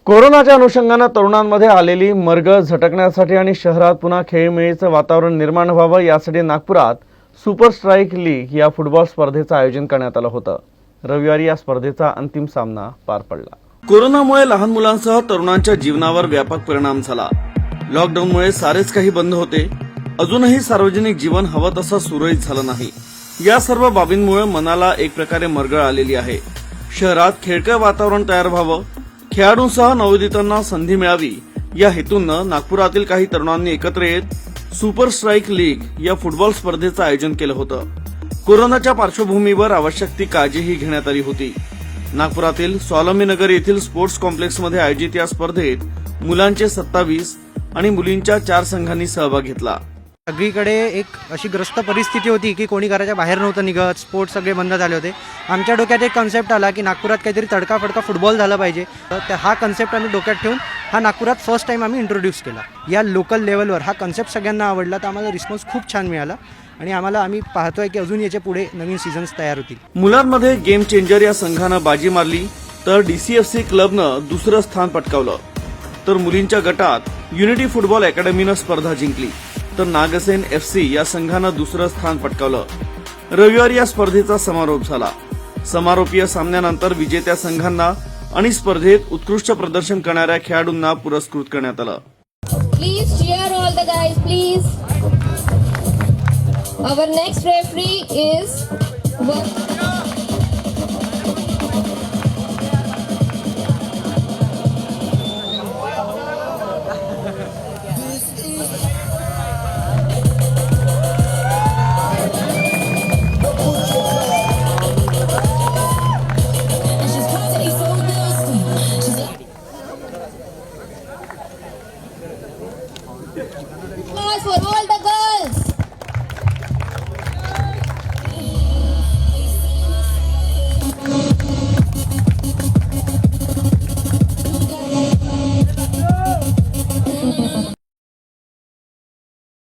कोरोनाच्या अनुषंगाने तरुणांमध्ये आलेली मर्ग झटकण्यासाठी आणि शहरात पुन्हा खेळमेळीचं वातावरण निर्माण व्हावं यासाठी नागपुरात सुपर स्ट्राईक लीग या फुटबॉल स्पर्धेचं आयोजन करण्यात आलं होतं। रविवारी या स्पर्धेचा अंतिम सामना पार पडला। कोरोनामुळे लहान मुलांसह तरुणांच्या जीवनावर व्यापक परिणाम झाला। लॉकडाऊनमुळे सारेच काही बंद होते। अजूनही सार्वजनिक जीवन हवं तसं सुरळीत झालं नाही। या सर्व बाबींमुळे मनाला एक प्रकारे मरगळ आलेली आहे। शहरात खेळकं वातावरण तयार व्हावं, खेळाडूंसह नवोदितांना संधी मिळावी या हेतूनं नागपुरातील काही तरुणांनी एकत्र येत सुपर स्ट्राईक लीग या फुटबॉल स्पर्धेचं आयोजन केलं होतं। कोरोनाच्या पार्श्वभूमीवर आवश्यक ती काळजीही घेण्यात आली होती। नागपुरातील स्वावलंबीनगर येथील स्पोर्ट्स कॉम्प्लेक्समध्ये आयोजित या स्पर्धेत मुलांचे 27 आणि मुलींच्या 4 संघांनी सहभाग घेतला। सगळीकडे एक अशी ग्रस्त परिस्थिती होती की कोणी घराच्या बाहेर नव्हतं निघत, स्पोर्ट्स सगळे बंद झाले होते। आमच्या डोक्यात एक कन्सेप्ट आला की नागपुरात काहीतरी तडकाफडका फुटबॉल झाला पाहिजे। तर हा कन्सेप्ट आम्ही डोक्यात ठेवून हा नागपुरात फर्स्ट टाइम आम्ही इंट्रोड्यूस केला। या लोकल लेवलवर हा कन्सेप्ट सगळ्यांना आवडला, तर आम्हाला रिस्पॉन्स खूप छान मिळाला आणि आम्ही पाहतोय की अजून याच्या पुढे नवीन सीझन्स तयार होतील। मुलांमध्ये गेम चेंजर या संघानं बाजी मारली तर DCFC क्लबनं दुसरं स्थान पटकावलं, तर मुलींच्या गटात युनिटी फुटबॉल अकॅडमीनं स्पर्धा जिंकली, तर नागसेन FC या संघानं दुसरं स्थान पटकावलं। रविवारी या स्पर्धेचा समारोप झाला। समारोपीय सामन्यानंतर विजेत्या संघांना आणि स्पर्धेत उत्कृष्ट प्रदर्शन करणाऱ्या खेळाडूंना पुरस्कृत करण्यात आलं। Please cheer all the guys, please. Our next referee is Pause for all